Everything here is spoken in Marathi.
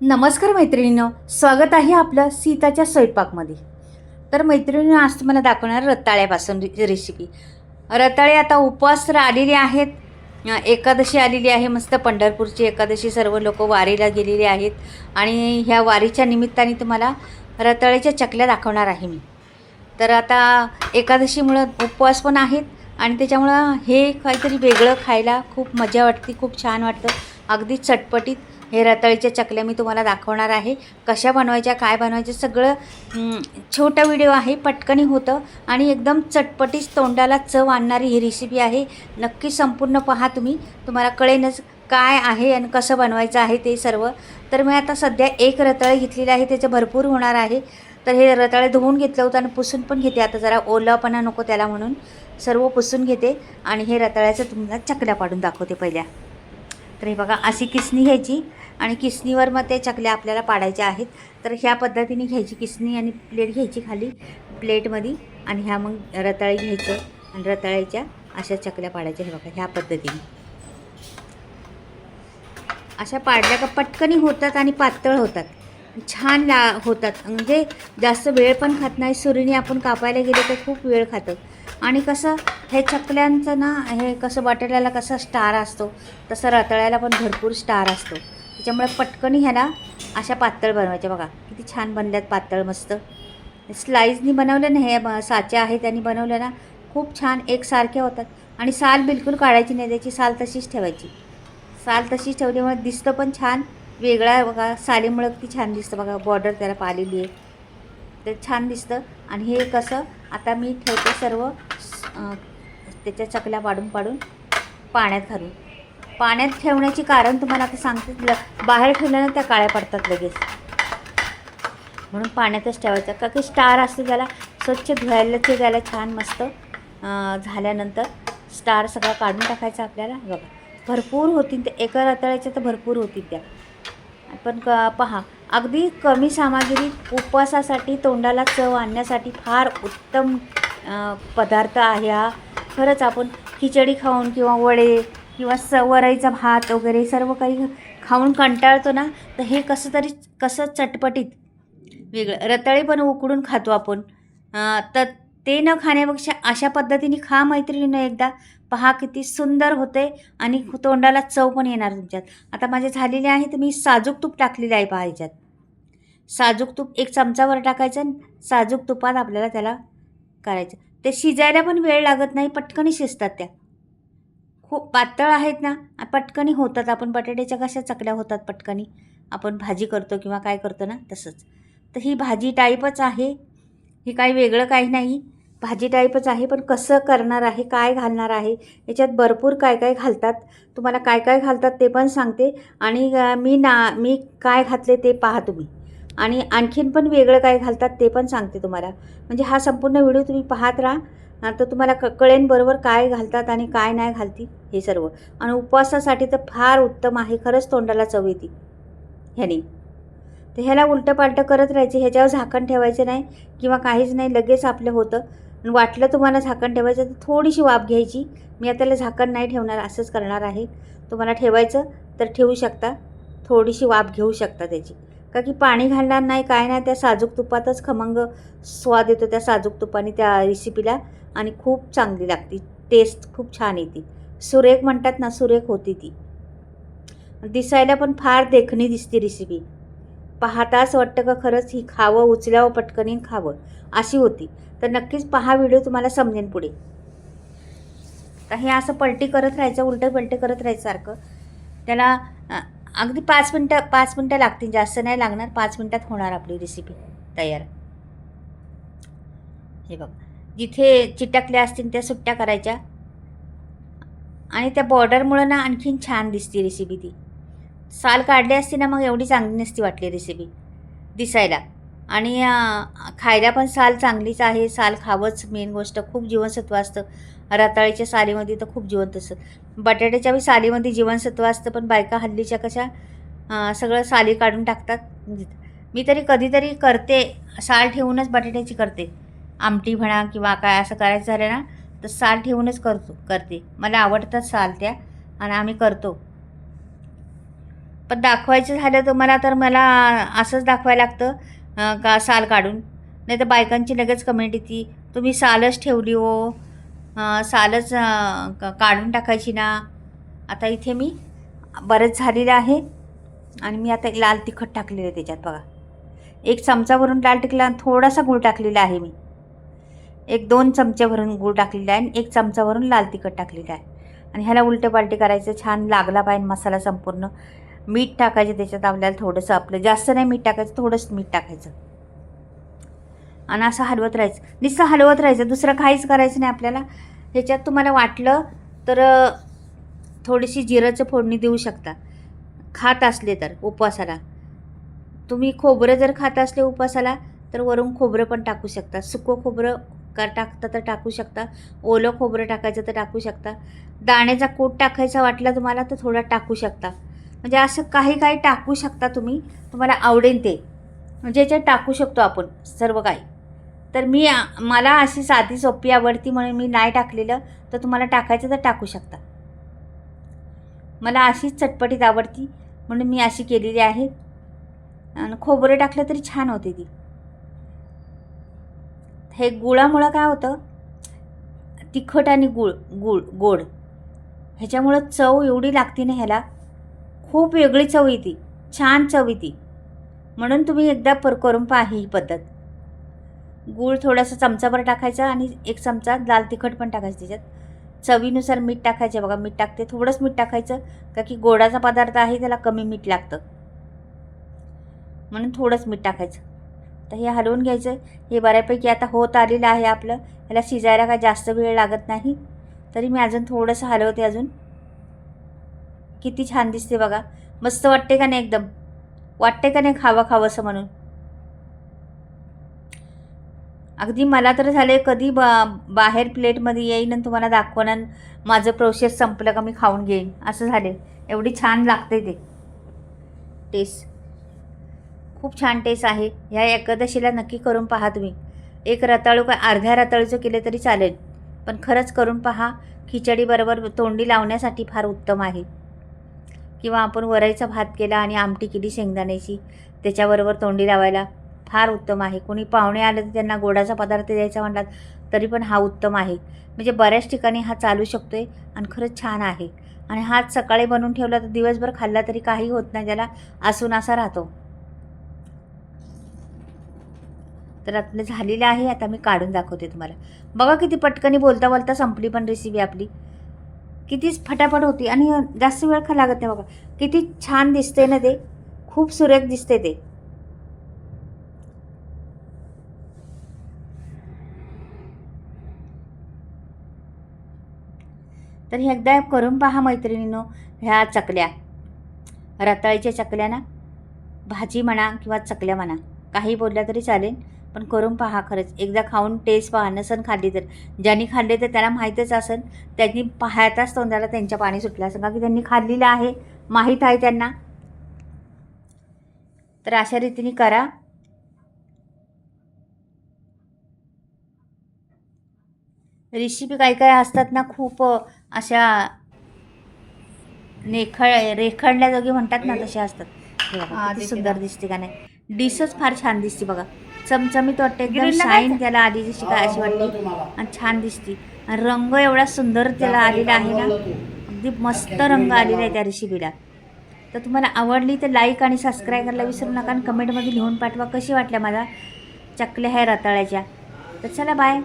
नमस्कार मैत्रिणींनो, स्वागत आहे आपलं सीताच्या स्वयंपाकमध्ये. तर मैत्रिणींनो, आज तुम्हाला दाखवणार रताळ्यापासून रेसिपी. रताळे आता उपवास तर आलेले आहेत. एकादशी आलेली आहे, मस्त पंढरपूरची एकादशी. सर्व लोक वारीला गेलेले आहेत आणि ह्या वारीच्या निमित्ताने तुम्हाला रताळ्याच्या चकल्या दाखवणार आहे मी. तर आता एकादशीमुळं उपवास पण आहेत आणि त्याच्यामुळं हे काहीतरी वेगळं खायला खूप मजा वाटते, खूप छान वाटतं. अगदी चटपटीत हे रताळीच्या चकल्या मी तुम्हाला दाखवणार आहे. कशा बनवायच्या, काय बनवायचं, सगळं छोटा व्हिडिओ आहे, पटकनी होतं आणि एकदम चटपटीत तोंडाला चव आणणारी ही रेसिपी आहे. नक्की संपूर्ण पहा तुम्ही, तुम्हाला कळेनच काय आहे आणि कसं बनवायचं आहे ते सर्व. तर मी आता सध्या एक रताळे घेतलेले आहे, त्याचं भरपूर होणार आहे. तर हे रताळे धुवून घेतलं होतं आणि पुसून पण घेते. आता जरा ओलापणा नको त्याला, म्हणून सर्व पुसून घेते आणि हे रताळ्याचं तुम्हाला चकल्या पाडून दाखवते पहिल्या. तर हे बघा, अशी किसणी घ्यायची आणि किसणीवर मग ते चकल्या आपल्याला पाडायच्या आहेत. तर ह्या पद्धतीने घ्यायची किसणी आणि प्लेट घ्यायची खाली प्लेटमध्ये आणि ह्या मग रताळी घ्यायचं आणि रताळ्याच्या अशा चकल्या पाडायच्या. हे बघा, ह्या पद्धतीने अशा पाडल्या का पटकनी होतात आणि पातळ होतात, छान होतात. म्हणजे जास्त वेळ पण खात नाही. सुरीने आपण कापायला गेले तर खूप वेळ खातं. आणि कसं हे चकल्यांचं ना, हे कसं बटाट्याला कसा स्टार असतो तसं रताळ्याला पण भरपूर स्टार असतो. त्याच्यामुळे पटकनी ह्याला अशा पातळ बनवायच्या. बघा किती छान बनल्यात, पातळ मस्त. स्लाईजनी बनवलं ना, हे साच्या आहे त्यांनी बनवलं ना, खूप छान एकसारखे होतात. आणि साल बिलकुल काढायची नाही, त्याची साल तशीच ठेवायची. साल तशीच ठेवल्यामुळे दिसतं पण छान वेगळा. बघा, सालीमुळं किती छान दिसतं. बघा, बॉर्डर त्याला पाहिलेली आहे, ते छान दिसतं. आणि हे कसं आता मी ठेवते सर्व त्याच्या चकल्या पाडून पाडून पाण्यात घालून. पाण्यात ठेवण्याचे कारण तुम्हाला आता सांगते. बाहेर ठेवल्यानं त्या काळ्या पडतात लगेच, म्हणून पाण्यातच ठेवायचं. का की स्टार असते त्याला, स्वच्छ धुवायला ते द्यायला छान मस्त. झाल्यानंतर स्टार सगळा काढून टाकायचा आपल्याला. बघा, भरपूर होतील त्या एका रताळ्याच्या, तर भरपूर होतील त्या. पण पहा, अगदी कमी सामग्री उपवासासाठी तोंडाला चव आणण्यासाठी फार उत्तम पदार्थ आहे हा. खरंच आपण खिचडी खाऊन किंवा वडे किंवा वरईचा भात वगैरे सर्व काही खाऊन कंटाळतो ना, तर हे कसं चटपटीत वेगळं. रताळे पण उकडून खातो आपण, तर ते न खाण्यापेक्षा अशा पद्धतीने खा मैत्रिणीनं एकदा. पहा किती सुंदर होते आणि तोंडाला चव पण येणार तुमच्यात. आता माझे झालेले आहे, तर मी साजूक तूप टाकलेलं आहे. पहा, ह्याच्यात साजूक तूप 1 चमचावर टाकायचं आणि साजूक तुपात आपल्याला त्याला करायचं. ते शिजायला पण वेळ लागत नाही, पटकनी शिजतात त्या. खूप पातळ आहेत ना, पटकनी होतात. आपण बटाट्याच्या कशा चकल्या होतात पटकनी, आपण भाजी करतो किंवा काय करतो ना, तसंच. तर ही भाजी टाईपच आहे, ही काही वेगळं काही नाही, भाजी टाईपच आहे. पण कसं करणार आहे, काय घालणार आहे, याच्यात भरपूर काय काय घालतात. तुम्हाला काय काय घालतात ते पण सांगते आणि मी काय घातले ते पहा तुम्ही. आणि आणखीन पण वेगळं काय घालतात ते पण सांगते तुम्हाला. म्हणजे हा संपूर्ण व्हिडिओ तुम्ही पाहत राहा, तर तुम्हाला कळेन बरोबर काय घालतात आणि काय नाही घालती हे सर्व. आणि उपवासासाठी तर फार उत्तम आहे, खरंच तोंडाला चव येते ह्याने. तर ह्याला उलटं पालटं करत राहायचं. ह्याच्यावर झाकण ठेवायचं नाही किंवा काहीच नाही, लगेच आपलं होतं. आणि वाटलं तुम्हाला झाकण ठेवायचं तर थोडीशी वाफ घ्यायची. मी आता त्याला झाकण नाही ठेवणार, असंच करणार आहे. तुम्हाला ठेवायचं तर ठेवू शकता, थोडीशी वाफ घेऊ शकता त्याची. का की पाणी घालणार नाही, काय नाही, त्या साजूक तुपातच खमंग स्वाद येतो त्या साजूक तुपाने त्या रेसिपीला. आणि खूप चांगली लागते, टेस्ट खूप छान येते. सुरेख म्हणतात ना, सुरेख होती ती. दिसायला पण फार देखणी दिसते रेसिपी. पाहताच वाटतं का खरंच ही खावं, उचलावं पटकनी खावं अशी होती. तर नक्कीच पहा व्हिडिओ, तुम्हाला समजेन पुढे. तर हे असं पलटी करत राहायचं, उलटं पलटी करत राहायचं सारखं. त्याला अगदी 5 मिनटं लागतील, जास्त नाही लागणार. 5 मिनटात होणार आपली रेसिपी तयार. हे बघ, जिथे चिटकल्या असतील त्या सुट्ट्या करायच्या आणि त्या बॉर्डरमुळं ना आणखीन छान दिसते रेसिपी ती. साल काढली असती ना, मग एवढी चांगली नसती वाटली रेसिपी दिसायला. आणि खायला पण साल चांगलीच आहे. साल खावंच, मेन गोष्ट. खूप जीवनसत्व असतं रताळीच्या सालीमध्ये, तर खूप जीवन असतं. बटाट्याच्या बी सालीमध्ये जीवनसत्व असतं, पण बायका हल्लीच्या कशा सगळं साली काढून टाकतात. मी तरी कधीतरी करते, साल ठेवूनच बटाट्याची करते. आमटी म्हणा किंवा काय असं करायचं झालं ना, तर साल ठेवूनच करते. मला आवडतात साल त्या आणि आम्ही करतो. पण दाखवायचं झालं तुम्हाला तर मला असंच दाखवायला लागतं का साल काढून, नाही तर बायकांची लगेच कमेंट येते तुम्ही सालच ठेवली हो, सालच काढून टाकायची ना. आता इथे मी बरंच झालेलं आहे आणि मी आता लाल तिखट टाकलेलं आहे त्याच्यात बघा. 1 चमचा भरून लाल तिखट, थोडासा गूळ टाकलेला आहे मी. 1-2 चमचे भरून गूळ टाकलेला आहे आणि 1 चमचा भरून लाल तिखट टाकलेलं आहे. आणि ह्याला उलटे पालटे करायचं, छान लागला पाहिजे मसाला संपूर्ण. मीठ टाकायचं त्याच्यात आपल्याला थोडंसं, आपलं जास्त नाही मीठ टाकायचं, थोडंसं मीठ टाकायचं आणि असं हलवत राहायचं, नुसतं हलवत राहायचं, दुसरं काहीच करायचं नाही आपल्याला. ह्याच्यात तुम्हाला वाटलं तर थोडीशी जिऱ्याचं फोडणी देऊ शकता खात असले तर. उपवासाला तुम्ही खोबरं जर खात असले उपवासाला तर वरून खोबरं पण टाकू शकता. सुकं खोबरं टाकता तर टाकू शकता, ओलं खोबरं टाकायचं तर टाकू शकता, दाण्याचा कूट टाकायचा वाटला तुम्हाला तर थोडा टाकू शकता. म्हणजे असं काही काही टाकू शकता तुम्ही, तुम्हाला आवडेल ते, म्हणजे याच्यात टाकू शकतो आपण सर्व काही. तर मला अशी साधी सोपी आवडती म्हणून मी नाही टाकलेलं, तर तुम्हाला टाकायचं तर टाकू शकता. मला अशीच चटपटीत आवडती म्हणून मी अशी केलेली आहे. आणि खोबरं टाकलं तरी छान होते ती. हे गुळामुळं काय होतं, तिखट आणि गोड ह्याच्यामुळं चव एवढी लागते ना ह्याला, खूप वेगळी चव येते, छान चव येते. म्हणून तुम्ही एकदा करून पहा ही पद्धत. गूळ थोडासा चमचाभर टाकायचा आणि 1 चमचा लाल तिखट पण टाकायचं त्याच्यात. चवीनुसार मीठ टाकायचं बघा, मीठ टाकते, थोडंच मीठ टाकायचं का की गोडाचा पदार्थ आहे त्याला कमी मीठ लागतं म्हणून थोडंच मीठ टाकायचं. तर हे हलवून घ्यायचं. हे बऱ्यापैकी आता होत आलेलं आहे आपलं, ह्याला शिजायला काय जास्त वेळ लागत नाही, तरी मी अजून थोडंसं हलवते अजून. किती छान दिसते बघा, मस्त वाटते का नाही, एकदम वाटते का नाही खावंसं म्हणून. अगदी मला तर झाले कधी बाहेर प्लेटमध्ये येईन आणि तुम्हाला दाखवणार माझं प्रोसेस संपलं का मी खाऊन घेईन असं झाले. एवढी छान लागते ते टेस्ट, खूप छान टेस्ट आहे. ह्या एकादशीला नक्की करून पहा तुम्ही. एक रताळू काय अर्ध्या रताळूचं केले तरी चालेल, पण खरंच करून पहा. खिचडीबरोबर तोंडी लावण्यासाठी फार उत्तम आहे. किंवा आपण वरईचा भात केला आणि आमटी केली शेंगदाण्याची, त्याच्याबरोबर तोंडी लावायला फार उत्तम आहे. कोणी पाहुणे आले तर त्यांना गोडाचा पदार्थ द्यायचा म्हटलात तरी पण हा उत्तम आहे. म्हणजे बऱ्याच ठिकाणी हा चालू शकतो आहे आणि खरंच छान आहे. आणि हाच सकाळी बनवून ठेवला तर दिवसभर खाल्ला तरी काही होत नाही, त्याला असून असा राहतो. तर आपलं झालेलं आहे. आता मी काढून दाखवते तुम्हाला. बघा किती पटकनी बोलता बोलता संपली पण रेसिपी आपली, कितीच फटाफट होती आणि जास्त वेळ लागत नाही. बघा किती छान दिसते ना ते, खूप सुरेख दिसते ते. तर हे एकदा करून पहा मैत्रिणींनो. ह्या चकल्या, रताळीच्या चकल्या ना, भाजी म्हणा किंवा चकल्या म्हणा, काही बोलल्या तरी चालेल, पण करून पहा. खरंच एकदा खाऊन टेस्ट पहा. नसन खाल्ली तर, ज्यांनी खाल्ले तर त्याला माहीतच असेल, त्यांनी पाहताच तोंडाला त्यांच्या पाणी सुटलं असं का की त्यांनी खाल्लेलं आहे, माहीत आहे त्यांना. तर अशा रीतीने करा. रेसिपी काही काही असतात ना खूप अशा रेखडल्याजोगी म्हणतात ना, तसे असतात. किती सुंदर दिसते का नाही, डिशच फार छान दिसते बघा. चमचमीत वाटते, एकदम शाईन त्याला आली जशी काय अशी वाटते आणि छान दिसते. आणि रंग एवढा सुंदर त्याला आलेला आहे ना, अगदी मस्त रंग आलेला आहे त्या रेसिपीला. तर तुम्हाला आवडली तर लाईक आणि सबस्क्राईब करायला विसरू नका आणि कमेंटमध्ये लिहून पाठवा कशी वाटल्या मला चकल्या ह्या रताळ्याच्या. तर चला बाय.